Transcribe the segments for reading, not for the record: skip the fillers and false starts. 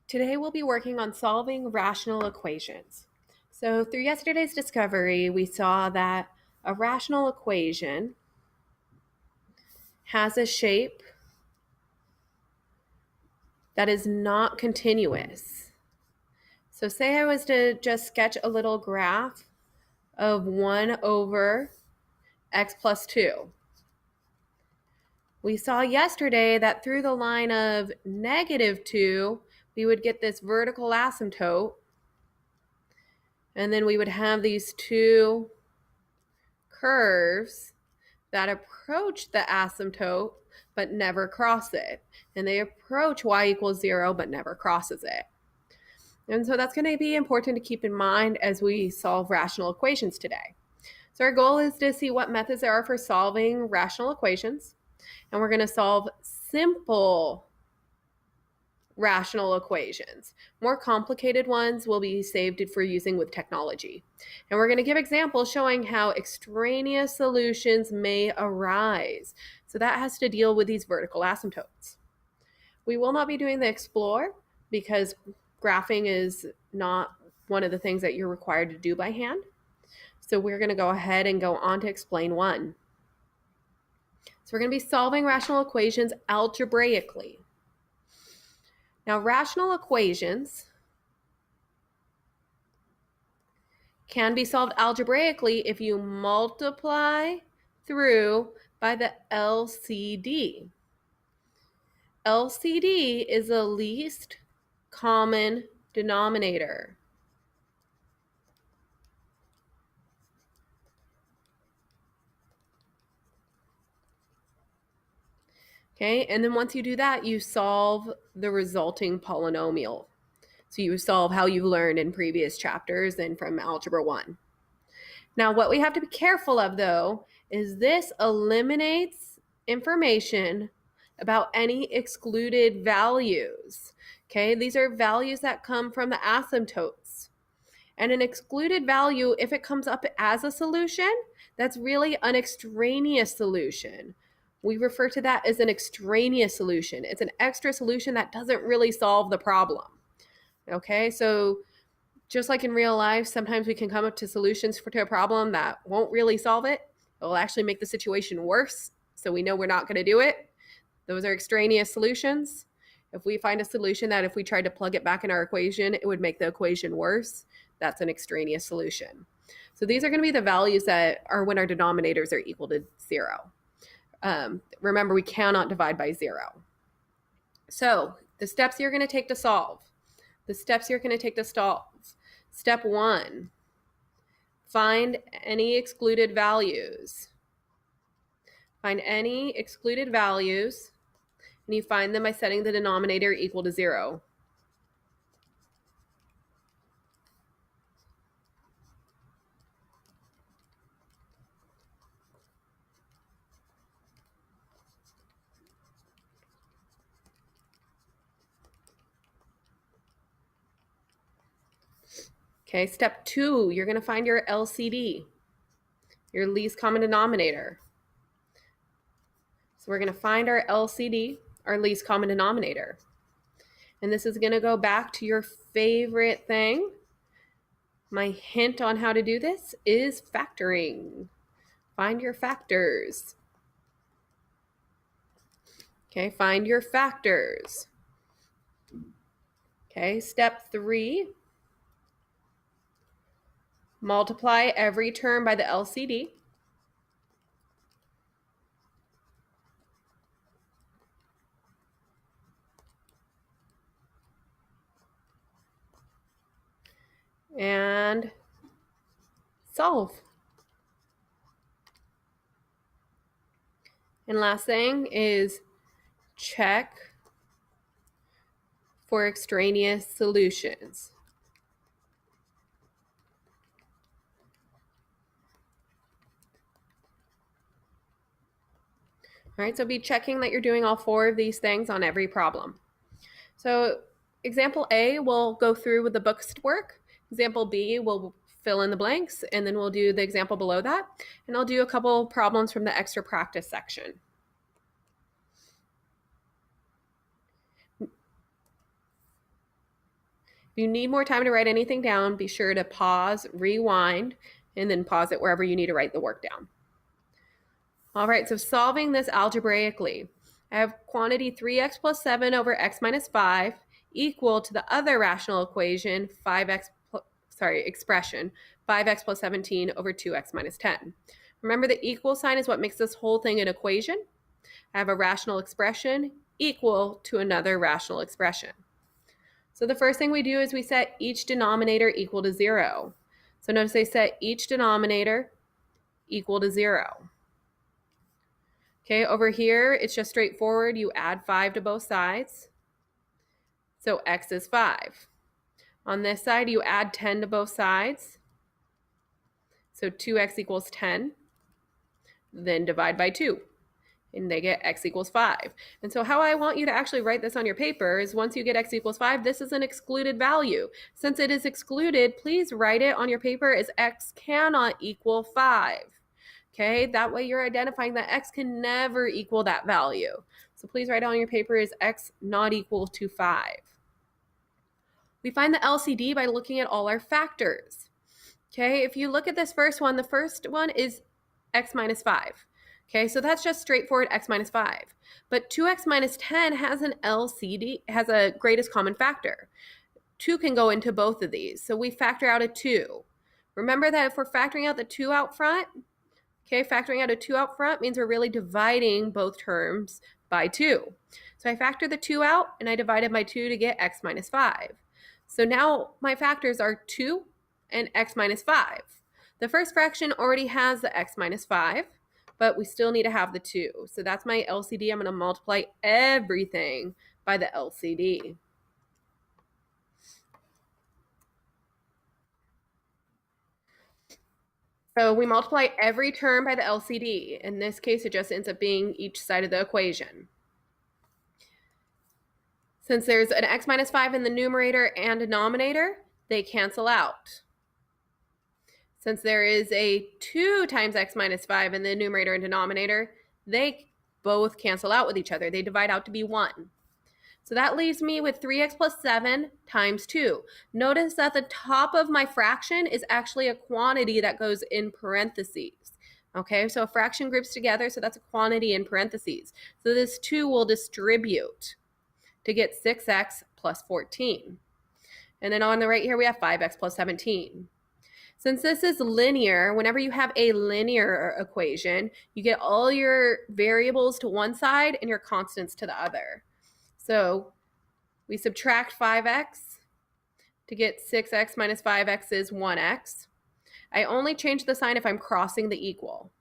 Today we'll be working on solving rational equations. So through yesterday's discovery, we saw that a rational equation has a shape that is not continuous. So say I was to just sketch a little graph of 1 over x plus 2. We saw yesterday that through the line of -2, we would get this vertical asymptote, and then we would have these two curves that approach the asymptote but never cross it. And they approach y equals 0 but never crosses it. And so that's going to be important to keep in mind as we solve rational equations today. So our goal is to see what methods there are for solving rational equations. And we're going to solve simple rational equations. More complicated ones will be saved for using with technology. And we're going to give examples showing how extraneous solutions may arise. So that has to deal with these vertical asymptotes. We will not be doing the explore because graphing is not one of the things that you're required to do by hand. So we're going to go ahead and go on to explain one. So we're going to be solving rational equations algebraically. Now, rational equations can be solved algebraically if you multiply through by the LCD. LCD is the least common denominator. Okay, and then once you do that, you solve the resulting polynomial. So you solve how you learned in previous chapters and from Algebra 1. Now, what we have to be careful of, though, is this eliminates information about any excluded values. Okay, these are values that come from the asymptotes. And an excluded value, if it comes up as a solution, that's really an extraneous solution. We refer to that as an extraneous solution. It's an extra solution that doesn't really solve the problem. Okay, so just like in real life, sometimes we can come up to solutions to a problem that won't really solve it. It will actually make the situation worse, so we know we're not going to do it. Those are extraneous solutions. If we find a solution that if we tried to plug it back in our equation, it would make the equation worse, that's an extraneous solution. So these are going to be the values that are when our denominators are equal to 0. Remember, we cannot divide by 0. So the steps you're going to take to solve. Step 1, find any excluded values. Find any excluded values, and you find them by setting the denominator equal to 0. Okay, step 2, you're going to find your LCD, your least common denominator. So we're going to find our LCD, our least common denominator. And this is going to go back to your favorite thing. My hint on how to do this is factoring. Find your factors. Okay, find your factors. Okay, step 3, multiply every term by the LCD. And solve. And last thing is check for extraneous solutions. All right, so be checking that you're doing all 4 of these things on every problem. So example A, we'll go through with the books work. Example B, we'll fill in the blanks, and then we'll do the example below that. And I'll do a couple problems from the extra practice section. you need more time to write anything down, be sure to pause, rewind, and then pause it wherever you need to write the work down. All right, so solving this algebraically. I have quantity 3x plus 7 over x minus 5 equal to the other rational equation, expression, 5x plus 17 over 2x minus 10. Remember, the equal sign is what makes this whole thing an equation. I have a rational expression equal to another rational expression. So the first thing we do is we set each denominator equal to 0. So notice I set each denominator equal to 0. Okay, over here, it's just straightforward. You add 5 to both sides. So x is 5. On this side, you add 10 to both sides. So 2x equals 10. Then divide by 2. And they get x equals 5. And so how I want you to actually write this on your paper is once you get x equals 5, this is an excluded value. Since it is excluded, please write it on your paper as x cannot equal 5. Okay, that way you're identifying that x can never equal that value. So please write on your paper as x not equal to 5. We find the LCD by looking at all our factors. Okay, if you look at this first one, the first one is x minus 5. Okay, so that's just straightforward x minus 5. But 2x minus 10 has an LCD, has a greatest common factor. 2 can go into both of these, so we factor out a 2. Remember that if we're factoring out the 2 out front, okay, factoring out a 2 out front means we're really dividing both terms by 2. So I factor the 2 out, and I divide it by 2 to get x minus 5. So now my factors are 2 and x minus 5. The first fraction already has the x minus 5, but we still need to have the 2. So that's my LCD. I'm going to multiply everything by the LCD. So we multiply every term by the LCD. In this case, it just ends up being each side of the equation. Since there's an x minus 5 in the numerator and denominator, they cancel out. Since there is a 2 times x minus 5 in the numerator and denominator, they both cancel out with each other. They divide out to be 1. So that leaves me with 3x plus 7 times 2. Notice that the top of my fraction is actually a quantity that goes in parentheses. Okay, so a fraction groups together, so that's a quantity in parentheses. So this 2 will distribute to get 6x plus 14. And then on the right here, we have 5x plus 17. Since this is linear, whenever you have a linear equation, you get all your variables to one side and your constants to the other. So we subtract 5x to get 6x minus 5x is 1x. I only change the sign if I'm crossing the equal.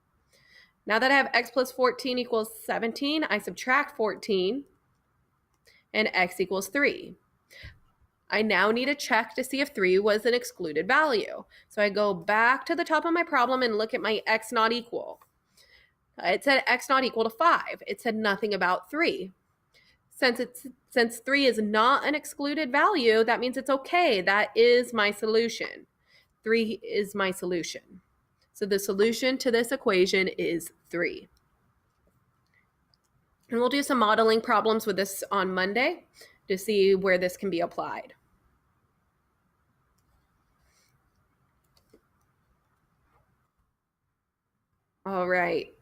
Now that I have x plus 14 equals 17, I subtract 14 and x equals 3. I now need to check to see if 3 was an excluded value. So I go back to the top of my problem and look at my x not equal. It said x not equal to 5. It said nothing about 3. Since 3 is not an excluded value, that means it's okay. That is my solution. 3 is my solution. So the solution to this equation is 3. And we'll do some modeling problems with this on Monday to see where this can be applied. All right.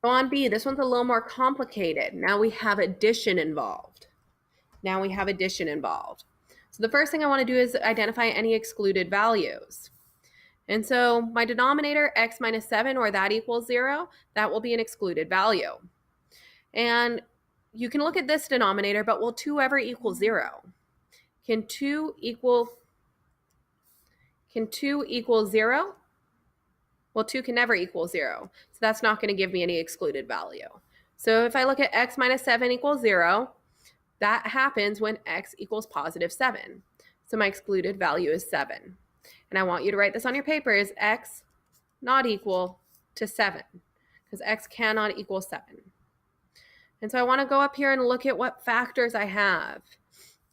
So on B, this one's a little more complicated. Now we have addition involved. So the first thing I want to do is identify any excluded values. And so my denominator, x minus 7, or that equals 0, that will be an excluded value. And you can look at this denominator, but will 2 ever equal 0? Can 2 equal 0? Well, 2 can never equal 0. So that's not going to give me any excluded value. So if I look at x minus 7 equals 0, that happens when x equals positive 7. So my excluded value is 7. And I want you to write this on your paper as x not equal to 7, because x cannot equal 7. And so I want to go up here and look at what factors I have.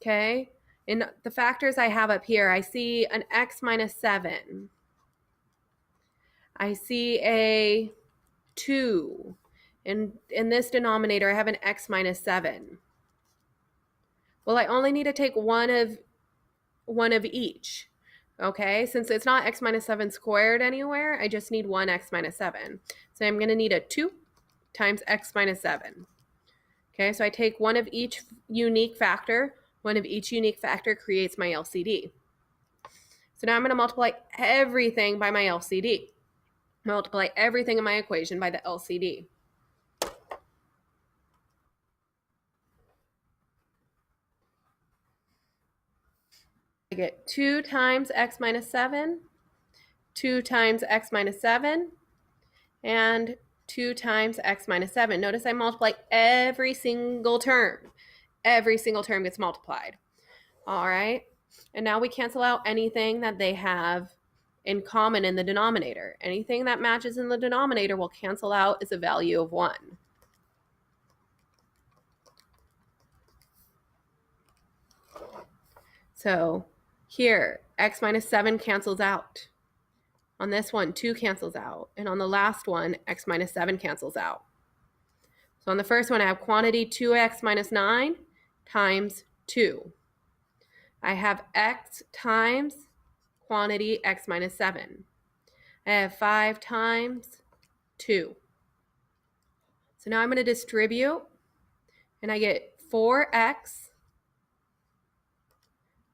Okay? In the factors I have up here, I see an x minus 7. I see a 2. In this denominator, I have an x minus 7. Well, I only need to take one of one of each. Okay, since it's not x minus 7 squared anywhere, I just need one x minus 7. So I'm going to need a 2 times x minus 7. Okay, so I take one of each unique factor. One of each unique factor creates my LCD. So now I'm going to multiply everything by my LCD. Multiply everything in my equation by the LCD. I get 2 times x minus 7, 2 times x minus 7, and 2 times x minus 7. Notice I multiply every single term. Every single term gets multiplied. All right. And now we cancel out anything that they have in common in the denominator. Anything that matches in the denominator will cancel out as a value of 1. So here, x minus 7 cancels out. On this one, 2 cancels out. And on the last one, x minus 7 cancels out. So on the first one, I have quantity 2x minus 9 times 2. I have x times quantity x minus 7. I have 5 times 2. So now I'm going to distribute, and I get 4x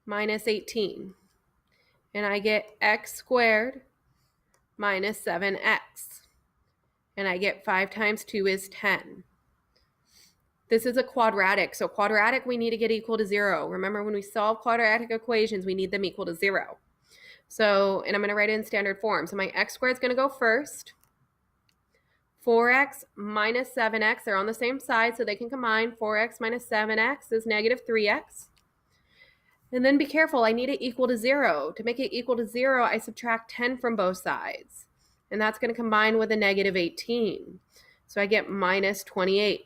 minus 18. And I get x squared minus 7x. And I get 5 times 2 is 10. This is a quadratic. So quadratic, we need to get equal to 0. Remember, when we solve quadratic equations, we need them equal to 0. So, and I'm going to write it in standard form. So my x squared is going to go first. 4x minus 7x, they're on the same side, so they can combine. 4x minus 7x is negative 3x. And then be careful, I need it equal to 0. To make it equal to 0, I subtract 10 from both sides. And that's going to combine with a negative 18. So I get minus 28.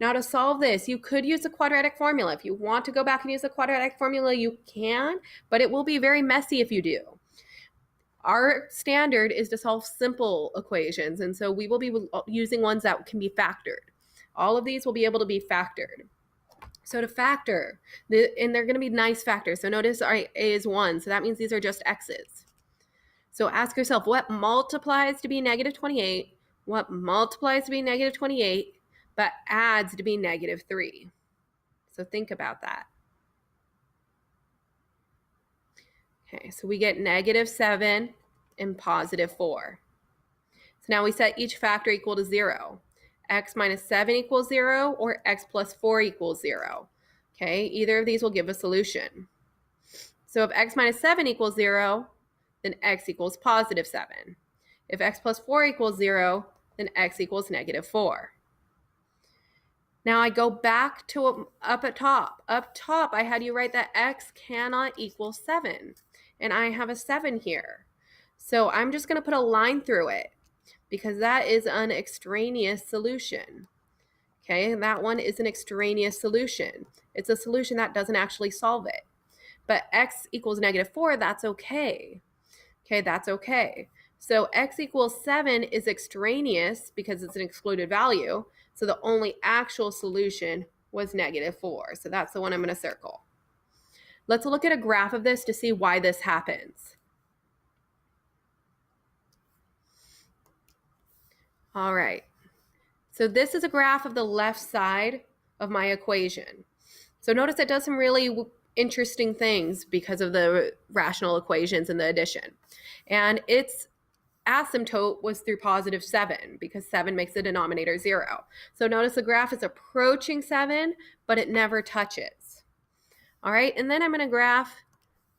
Now to solve this, you could use the quadratic formula. If you want to go back and use the quadratic formula, you can, but it will be very messy if you do. Our standard is to solve simple equations, and so we will be using ones that can be factored. All of these will be able to be factored. So to factor, and they're going to be nice factors. So notice A is 1, so that means these are just x's. So ask yourself, what multiplies to be negative 28? What multiplies to be negative 28, but adds to be negative 3? So think about that. Okay, so we get negative 7 and positive 4. So now we set each factor equal to 0. X minus 7 equals 0 or x plus 4 equals 0. Okay, either of these will give a solution. So if x minus 7 equals 0, then x equals positive 7. If x plus 4 equals 0, then x equals negative 4. Now I go back to up at top. Up top, I had you write that x cannot equal 7. And I have a 7 here. So I'm just going to put a line through it because that is an extraneous solution. Okay, and that one is an extraneous solution. It's a solution that doesn't actually solve it. But x equals negative 4, that's okay. Okay, that's okay. So x equals 7 is extraneous because it's an excluded value. So the only actual solution was negative 4. So that's the one I'm going to circle. Let's look at a graph of this to see why this happens. All right. So this is a graph of the left side of my equation. So notice it does some really interesting things because of the rational equations and the addition. And its asymptote was through positive 7 because 7 makes the denominator 0. So notice the graph is approaching 7, but it never touches. All right, and then I'm going to graph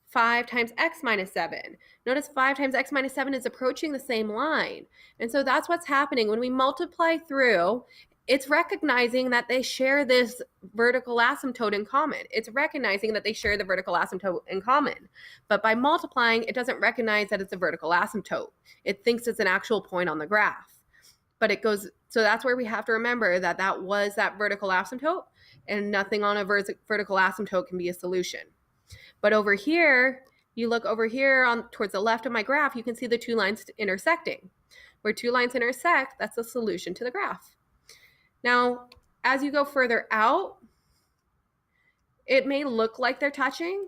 5 times x minus 7. Notice 5 times x minus 7 is approaching the same line. And so that's what's happening. When we multiply through, it's recognizing that they share this vertical asymptote in common. It's recognizing that they share the vertical asymptote in common. But by multiplying, it doesn't recognize that it's a vertical asymptote. It thinks it's an actual point on the graph. But it goes, so that's where we have to remember that that was that vertical asymptote, and nothing on a vertical asymptote can be a solution. But over here, you look over here on towards the left of my graph, you can see the two lines intersecting. Where two lines intersect, that's the solution to the graph. Now, as you go further out, it may look like they're touching,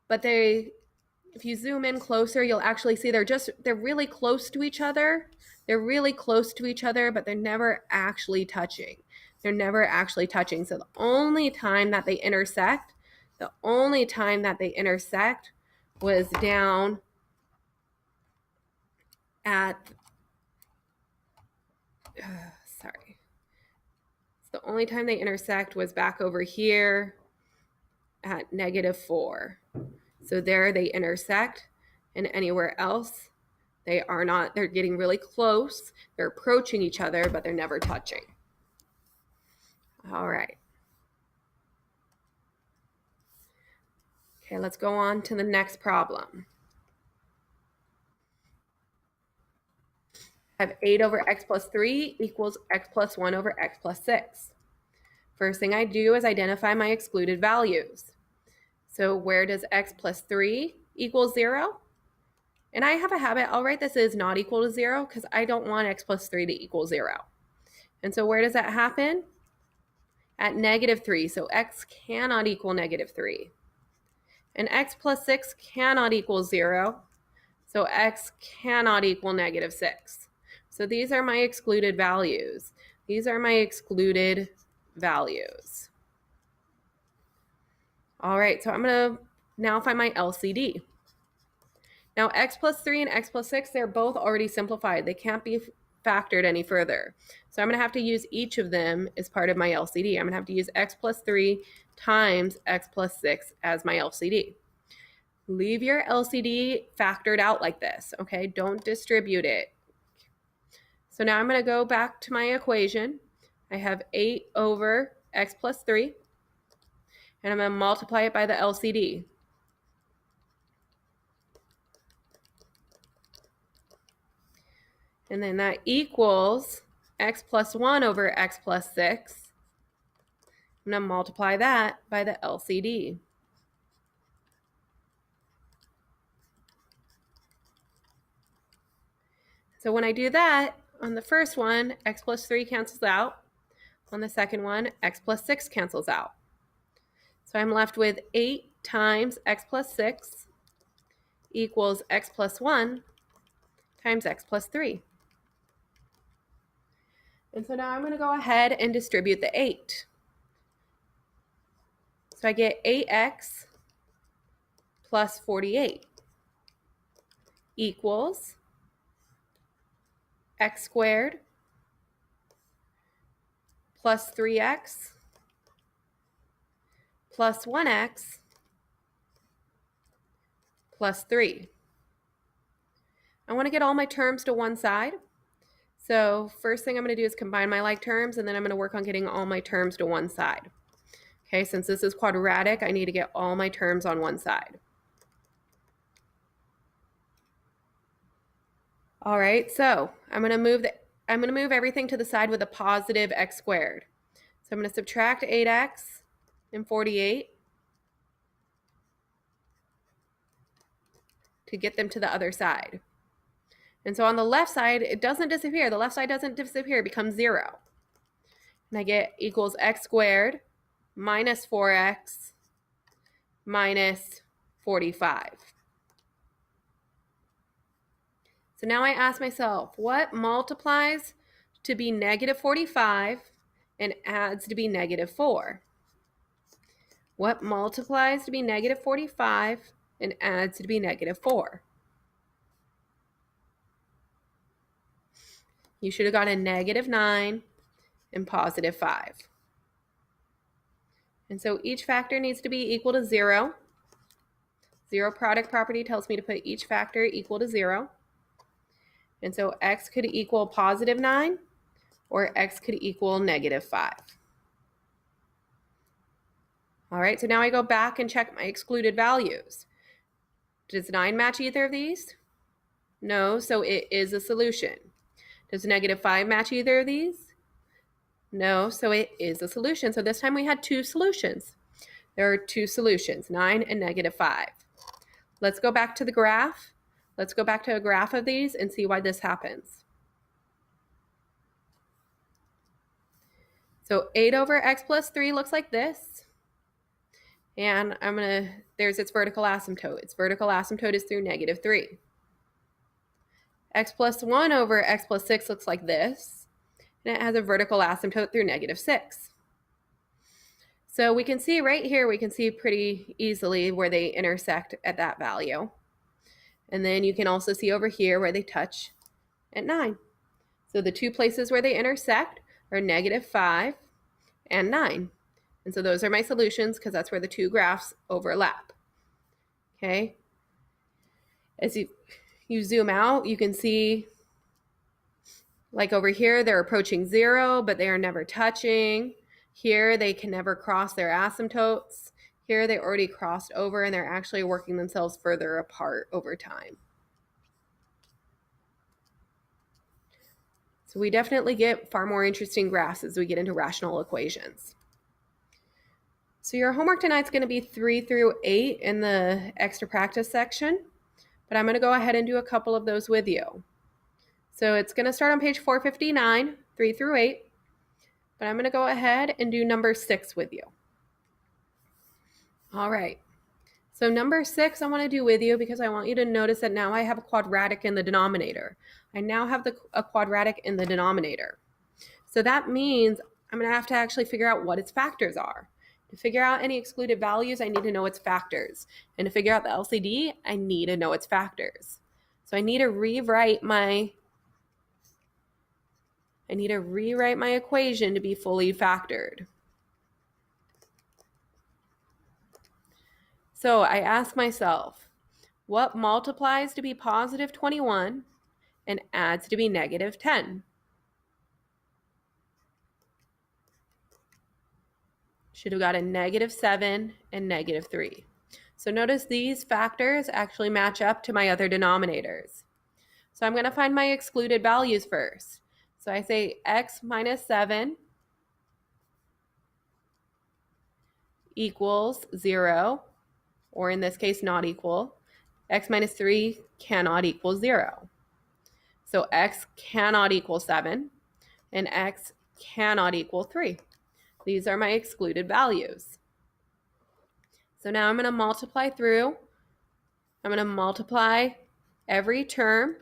but if you zoom in closer, you'll actually see they're really close to each other. They're really close to each other, but they're never actually touching. They're never actually touching. So the only time that they intersect was down at, sorry. The only time they intersect was back over here at -4. So there they intersect, and anywhere else, they are not. They're getting really close. They're approaching each other, but they're never touching. All right. Okay, let's go on to the next problem. I have 8 over x plus 3 equals x plus 1 over x plus 6. First thing I do is identify my excluded values. So where does x plus 3 equal 0? And I have a habit, I'll write this as not equal to 0 because I don't want x plus 3 to equal 0. And so where does that happen? At -3. So x cannot equal -3. And x plus 6 cannot equal 0. So x cannot equal -6. So these are my excluded values. These are my excluded values. All right, so I'm going to now find my LCD. Now x plus 3 and x plus 6, they're both already simplified. They can't be factored any further. So I'm going to have to use each of them as part of my LCD. I'm going to have to use x plus 3 times x plus 6 as my LCD. Leave your LCD factored out like this, okay? Don't distribute it. So now I'm going to go back to my equation. I have 8 over x plus 3, and I'm going to multiply it by the LCD. And then that equals x plus 1 over x plus 6. I'm going to multiply that by the LCD. So when I do that, on the first one, x plus 3 cancels out. On the second one, x plus 6 cancels out. So I'm left with 8 times x plus 6 equals x plus 1 times x plus 3. And so now I'm going to go ahead and distribute the 8. So I get 8x plus 48 equals x squared plus 3x plus 1x plus 3. I want to get all my terms to one side. So first thing I'm going to do is combine my like terms, and then I'm going to work on getting all my terms to one side. Okay, since this is quadratic, I need to get all my terms on one side. All right, so I'm going to move everything to the side with a positive x squared. So I'm going to subtract 8x and 48 to get them to the other side. And so on the left side, it doesn't disappear. The left side doesn't disappear. It becomes 0. And I get equals x squared minus 4x minus 45. So now I ask myself, what multiplies to be -45 and adds to be -4? What multiplies to be -45 and adds to be -4? You should have got a -9 and +5. And so each factor needs to be equal to 0. Zero product property tells me to put each factor equal to 0. And so x could equal +9 or x could equal -5. All right, so now I go back and check my excluded values. Does 9 match either of these? No, so it is a solution. Does -5 match either of these? No, so it is a solution. So this time we had 2 solutions. There are 2 solutions, 9 and -5. Let's go back to the graph. Let's go back to a graph of these and see why this happens. So 8 over x plus 3 looks like this. And there's its vertical asymptote. Its vertical asymptote is through -3. X plus 1 over x plus 6 looks like this, and it has a vertical asymptote through -6. So we can see right here, we can see pretty easily where they intersect at that value. And then you can also see over here where they touch at 9. So the two places where they intersect are -5 and 9. And so those are my solutions because that's where the two graphs overlap. Okay. As you zoom out, you can see like over here, they're approaching 0, but they are never touching. Here, they can never cross their asymptotes. Here, they already crossed over and they're actually working themselves further apart over time. So we definitely get far more interesting graphs as we get into rational equations. So your homework tonight is going to be 3 through 8 in the extra practice section, but I'm going to go ahead and do a couple of those with you. So it's going to start on page 459, 3 through 8, but I'm going to go ahead and do number 6 with you. All right. So number 6 I want to do with you because I want you to notice that now I have a quadratic in the denominator. I now have a quadratic in the denominator. So that means I'm going to have to actually figure out what its factors are. To figure out any excluded values, I need to know its factors. And to figure out the LCD, I need to know its factors. So I need to rewrite my equation to be fully factored. So I ask myself, what multiplies to be positive 21 and adds to be negative 10? Should have got a -7 and -3. So notice these factors actually match up to my other denominators. So I'm going to find my excluded values first. So I say x minus 7 equals 0, or in this case, not equal. X minus 3 cannot equal 0. So x cannot equal 7, and x cannot equal 3. These are my excluded values. So now I'm going to multiply through. I'm going to multiply every term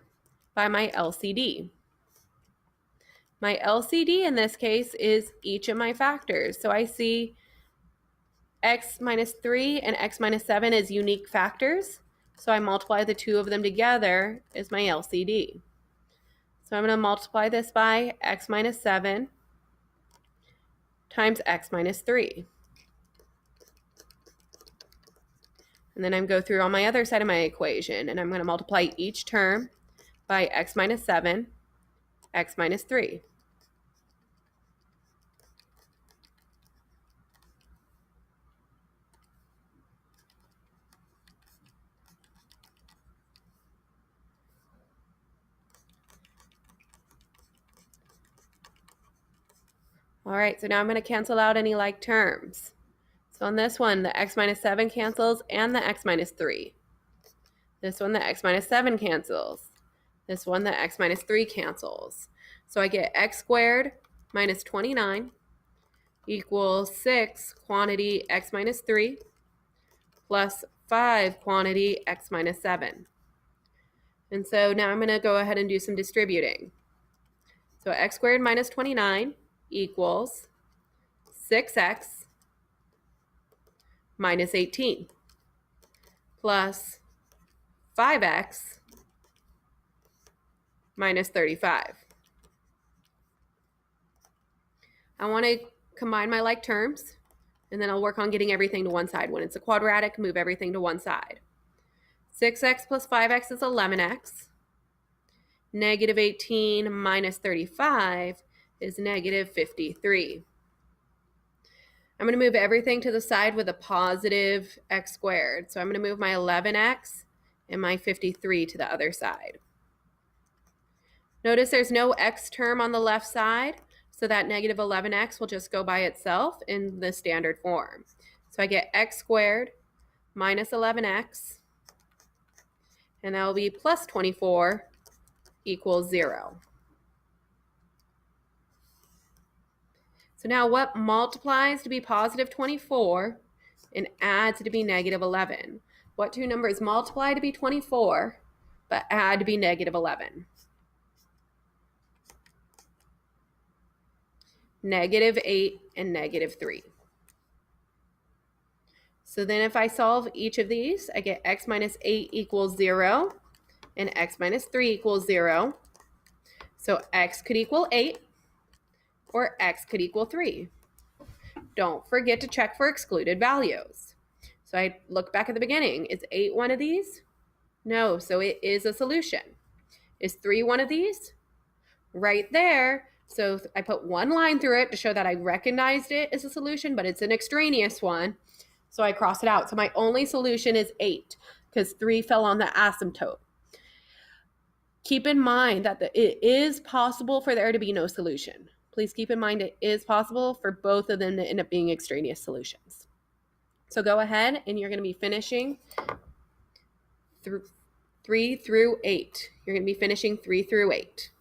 by my LCD. My LCD in this case is each of my factors. So I see x minus 3 and x minus 7 as unique factors. So I multiply the two of them together as my LCD. So I'm going to multiply this by x minus 7 times x minus 3. And then I'm going to go through on my other side of my equation, and I'm going to multiply each term by x minus 7, x minus 3. All right, so now I'm going to cancel out any like terms. So on this one, the x minus 7 cancels and the x minus 3. This one, the x minus 7 cancels. This one, the x minus 3 cancels. So I get x squared minus 29 equals 6 quantity x minus 3 plus 5 quantity x minus 7. And so now I'm going to go ahead and do some distributing. So x squared minus 29 equals 6x minus 18 plus 5x minus 35. I want to combine my like terms, and then I'll work on getting everything to one side. When it's a quadratic, move everything to one side. 6x plus 5x is 11x. Negative 18 minus 35 is negative 53. I'm going to move everything to the side with a positive x squared. So I'm going to move my 11x and my 53 to the other side. Notice there's no x term on the left side, so that negative 11x will just go by itself in the standard form. So I get x squared minus 11x, and that will be plus 24 equals 0. So now what multiplies to be positive 24 and add to be negative 11? What two numbers multiply to be 24, but add to be negative 11? Negative 8 and negative 3. So then if I solve each of these, I get x minus 8 equals 0 and x minus 3 equals 0. So x could equal 8 or x could equal 3. Don't forget to check for excluded values. So I look back at the beginning. Is 8 one of these? No, so it is a solution. Is 3 one of these? Right there. So I put one line through it to show that I recognized it as a solution, but it's an extraneous one. So I cross it out. So my only solution is 8 because 3 fell on the asymptote. Keep in mind that it is possible for there to be no solution. Please keep in mind it is possible for both of them to end up being extraneous solutions. So go ahead and you're going to be finishing 3 through 8. You're going to be finishing 3 through 8.